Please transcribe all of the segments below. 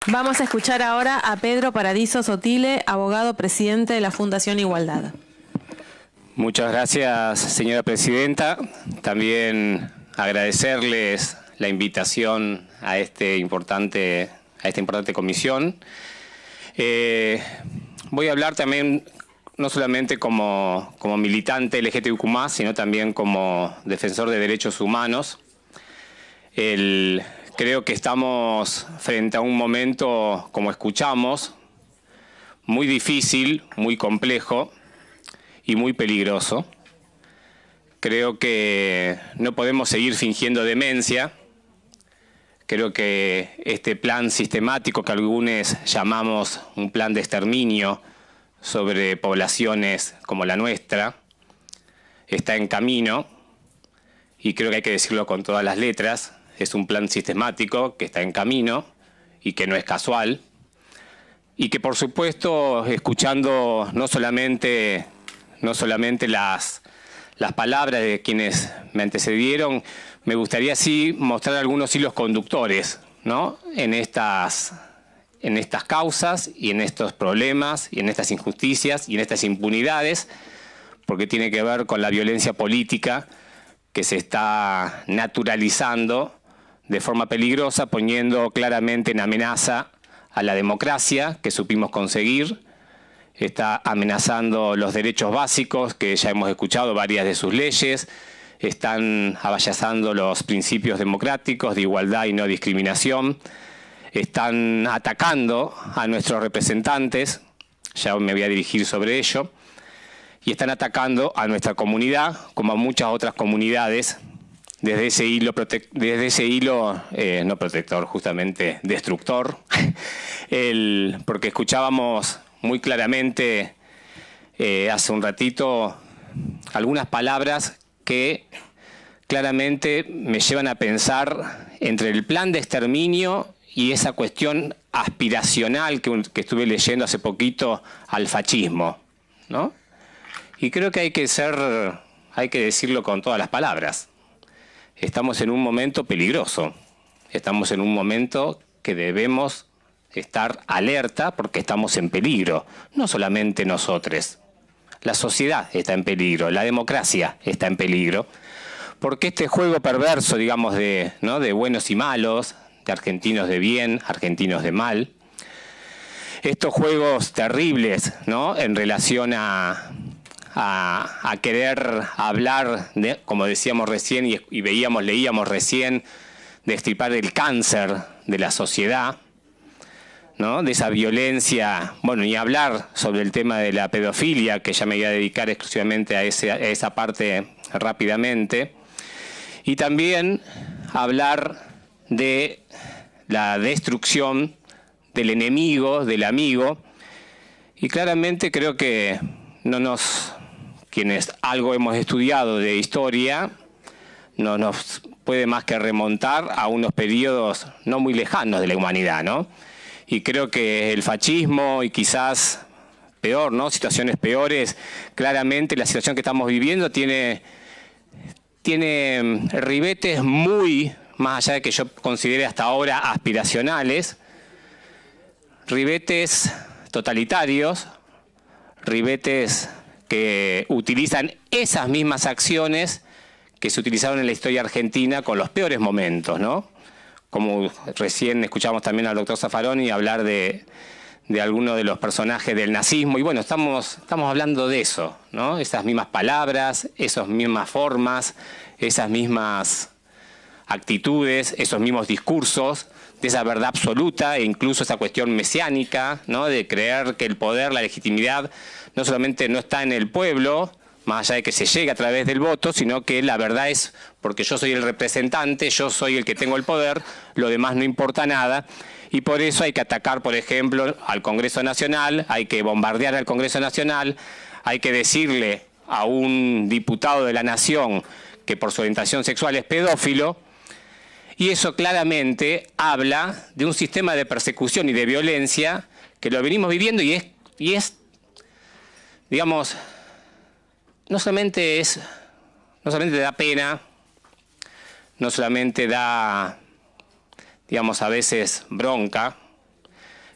Vamos a escuchar ahora a Pedro Paradiso Sotile, abogado presidente de la Fundación Igualdad.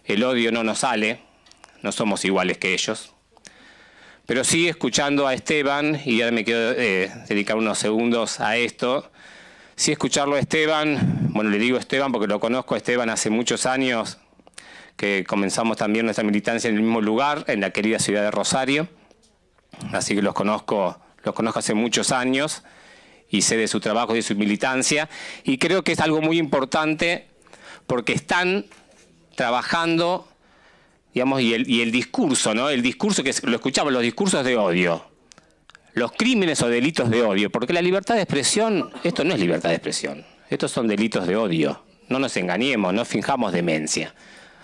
el odio no nos sale, no somos iguales que ellos. Pero sí, escuchando a Esteban, y ahora me quiero dedicar unos segundos a esto, sí escucharlo a Esteban, bueno, le digo Esteban porque lo conozco a Esteban hace muchos años, que comenzamos también nuestra militancia en el mismo lugar, en la querida ciudad de Rosario, así que los conozco hace muchos años, y sé de su trabajo y de su militancia, y creo que es algo muy importante porque están trabajando, digamos, y el discurso, ¿no? El discurso que lo escuchamos, los discursos de odio, los crímenes o delitos de odio, porque la libertad de expresión, esto no es libertad de expresión, estos son delitos de odio, no nos engañemos, no finjamos demencia.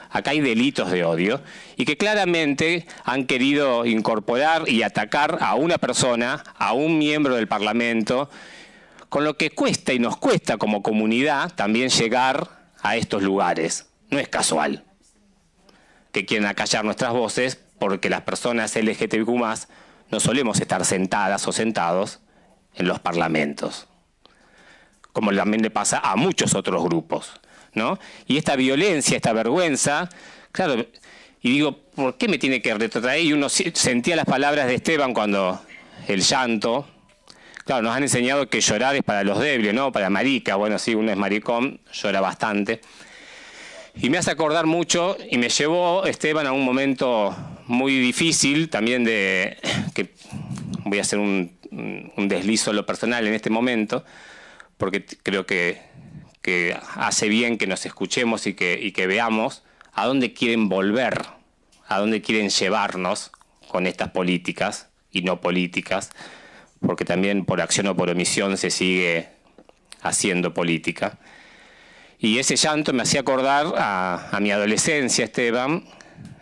Acá hay delitos de odio y que claramente han querido incorporar y atacar a una persona, a un miembro del Parlamento, con lo que cuesta y nos cuesta como comunidad también llegar a estos lugares. No es casual que quieran acallar nuestras voces porque las personas LGTBQ+, no solemos estar sentadas o sentados en los parlamentos, como también le pasa a muchos otros grupos, ¿no? Y esta violencia, esta vergüenza, claro, y digo, ¿por qué me tiene que retrotraer? Y uno sentía las palabras de Esteban cuando el llanto, claro, nos han enseñado que llorar es para los débiles, ¿no? Para marica, bueno, sí, uno es maricón, llora bastante. Y me hace acordar mucho, y me llevó Esteban a un momento muy difícil, también que voy a hacer un deslizo en lo personal en este momento, porque creo que hace bien que nos escuchemos y que veamos a dónde quieren volver, a dónde quieren llevarnos con estas políticas y no políticas, porque también por acción o por omisión se sigue haciendo política. Y ese llanto me hacía acordar a mi adolescencia, Esteban,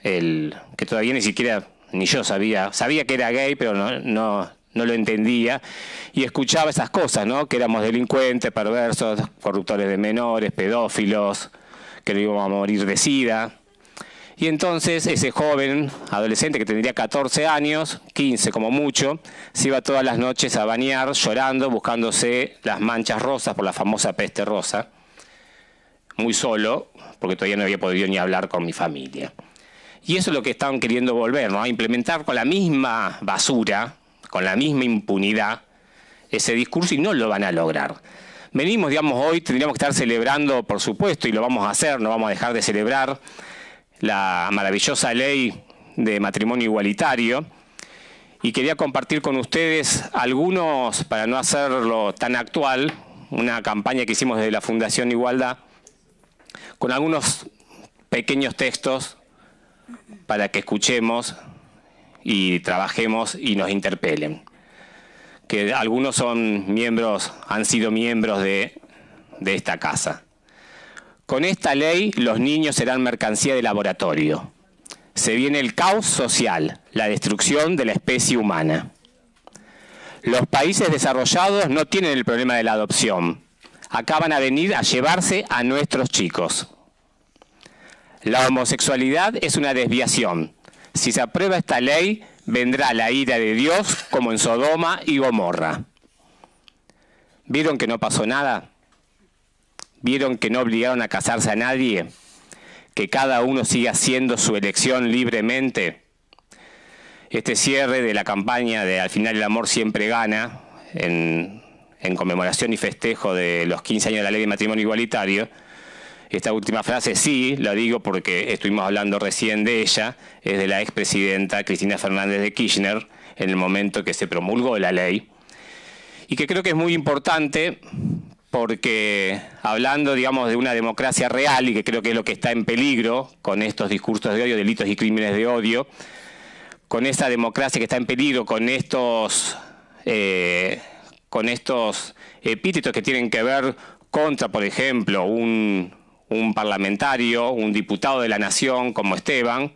que todavía ni siquiera, ni yo sabía que era gay, pero no lo entendía, y escuchaba esas cosas, ¿no? Que éramos delincuentes, perversos, corruptores de menores, pedófilos, que no íbamos a morir de SIDA. Y entonces ese joven adolescente que tendría 14 años, 15 como mucho, se iba todas las noches a bañar, llorando, buscándose las manchas rosas por la famosa peste rosa, muy solo, porque todavía no había podido ni hablar con mi familia. Y eso es lo que estaban queriendo volver, ¿no? A implementar con la misma basura, con la misma impunidad, ese discurso, y no lo van a lograr. Venimos, digamos, hoy tendríamos que estar celebrando, por supuesto, y lo vamos a hacer, no vamos a dejar de celebrar, la maravillosa ley de matrimonio igualitario, y quería compartir con ustedes algunos, para no hacerlo tan actual, una campaña que hicimos desde la Fundación Igualdad, con algunos pequeños textos para que escuchemos y trabajemos y nos interpelen. Que algunos han sido miembros de esta casa. Con esta ley, los niños serán mercancía de laboratorio. Se viene el caos social, la destrucción de la especie humana. Los países desarrollados no tienen el problema de la adopción. Acá van a venir a llevarse a nuestros chicos. La homosexualidad es una desviación. Si se aprueba esta ley, vendrá la ira de Dios como en Sodoma y Gomorra. ¿Vieron que no pasó nada? ¿Vieron que no obligaron a casarse a nadie? ¿Que cada uno sigue haciendo su elección libremente? Este cierre de la campaña de Al final el amor siempre gana, en conmemoración y festejo de los 15 años de la ley de matrimonio igualitario, esta última frase sí, la digo porque estuvimos hablando recién de ella, es de la expresidenta Cristina Fernández de Kirchner, en el momento que se promulgó la ley, y que creo que es muy importante porque hablando, digamos, de una democracia real, y que creo que es lo que está en peligro con estos discursos de odio, delitos y crímenes de odio, con esa democracia que está en peligro, con estos epítetos que tienen que ver contra, por ejemplo, un parlamentario, un diputado de la nación como Esteban,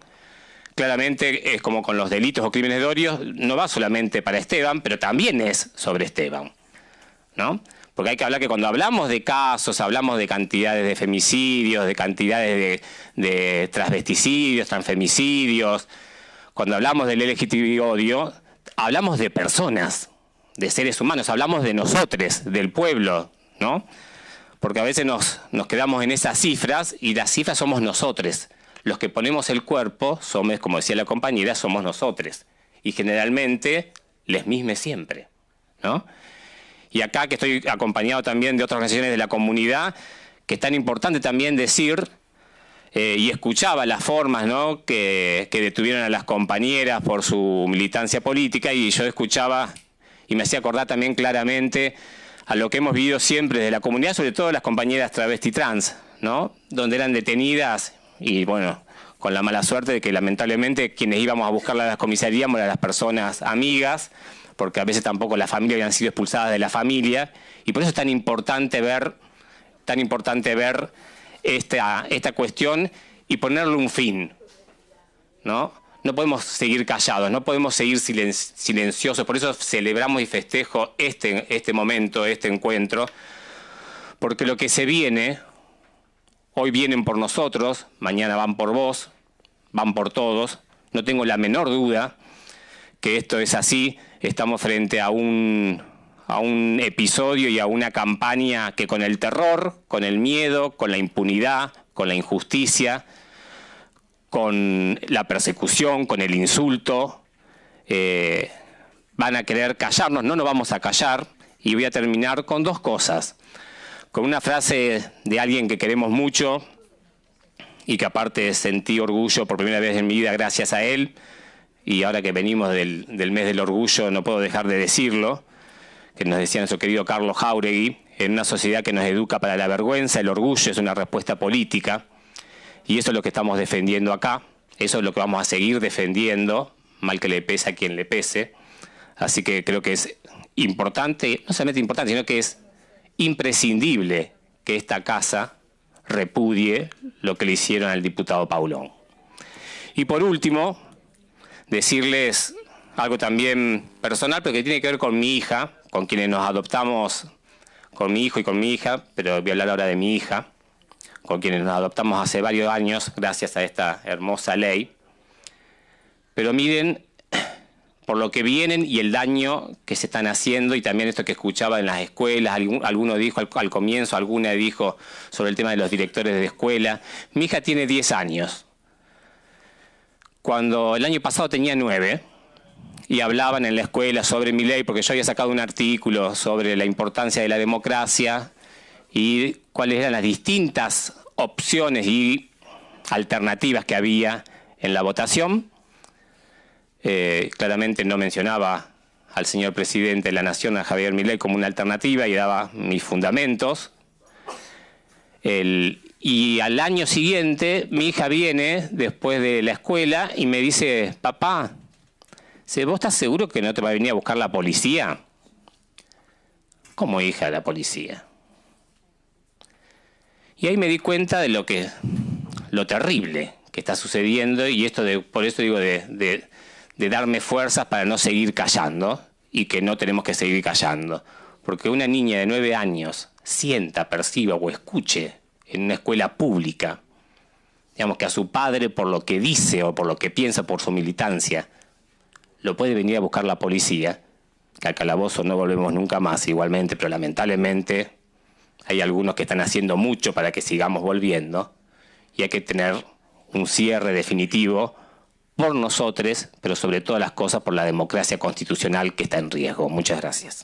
claramente es como con los delitos o crímenes de odio, no va solamente para Esteban, pero también es sobre Esteban, ¿no? Porque hay que hablar que cuando hablamos de casos, hablamos de cantidades de femicidios, de cantidades de transvesticidios, transfemicidios. Cuando hablamos del LGTB odio, hablamos de personas, de seres humanos, hablamos de nosotros, del pueblo, ¿no? Porque a veces nos quedamos en esas cifras y las cifras somos nosotros, los que ponemos el cuerpo somos, como decía la compañera, somos nosotros. Y generalmente les mismes siempre, ¿no? Y acá que estoy acompañado también de otras organizaciones de la comunidad, que es tan importante también decir, y escuchaba las formas, ¿no?, que detuvieron a las compañeras por su militancia política, y yo escuchaba y me hacía acordar también claramente a lo que hemos vivido siempre desde la comunidad, sobre todo las compañeras travesti trans, ¿no?, donde eran detenidas y bueno, con la mala suerte de que lamentablemente quienes íbamos a buscarlas a las comisarías eran las personas amigas, porque a veces tampoco las familias habían sido expulsadas de la familia, y por eso es tan importante ver esta cuestión y ponerle un fin, ¿no? No podemos seguir callados, no podemos seguir silenciosos, por eso celebramos y festejo este momento, este encuentro, porque lo que se viene, hoy vienen por nosotros, mañana van por vos, van por todos, no tengo la menor duda que esto es así. Estamos frente a un episodio y a una campaña que con el terror, con el miedo, con la impunidad, con la injusticia, con la persecución, con el insulto, van a querer callarnos. No nos vamos a callar, y voy a terminar con dos cosas. Con una frase de alguien que queremos mucho y que aparte sentí orgullo por primera vez en mi vida gracias a él, y ahora que venimos del mes del orgullo no puedo dejar de decirlo, que nos decía nuestro querido Carlos Jáuregui: en una sociedad que nos educa para la vergüenza, el orgullo es una respuesta política, y eso es lo que estamos defendiendo acá, eso es lo que vamos a seguir defendiendo, mal que le pese a quien le pese. Así que creo que es importante, no solamente importante, sino que es imprescindible que esta casa repudie lo que le hicieron al diputado Paulón. Y por último, decirles algo también personal, pero que tiene que ver con mi hija, con quienes nos adoptamos, con mi hijo y con mi hija, pero voy a hablar ahora de mi hija, con quienes nos adoptamos hace varios años gracias a esta hermosa ley. Pero miren por lo que vienen y el daño que se están haciendo, y también esto que escuchaba en las escuelas, alguno dijo al comienzo, alguna dijo sobre el tema de los directores de escuela. Mi hija tiene 10 años. Cuando el año pasado tenía 9, y hablaban en la escuela sobre mi ley, porque yo había sacado un artículo sobre la importancia de la democracia y cuáles eran las distintas opciones y alternativas que había en la votación. Claramente no mencionaba al señor presidente de la Nación, a Javier Milei, como una alternativa, y daba mis fundamentos. Y al año siguiente mi hija viene después de la escuela y me dice: papá, ¿vos estás seguro que no te va a venir a buscar la policía? ¿Cómo, hija, la policía? Y ahí me di cuenta de lo terrible que está sucediendo, y por eso digo de darme fuerzas para no seguir callando, y que no tenemos que seguir callando. Porque una niña de 9 años sienta, perciba o escuche en una escuela pública, digamos, que a su padre, por lo que dice o por lo que piensa, por su militancia, lo puede venir a buscar la policía, que al calabozo no volvemos nunca más igualmente, pero lamentablemente hay algunos que están haciendo mucho para que sigamos volviendo, y hay que tener un cierre definitivo por nosotros, pero sobre todas las cosas por la democracia constitucional que está en riesgo. Muchas gracias.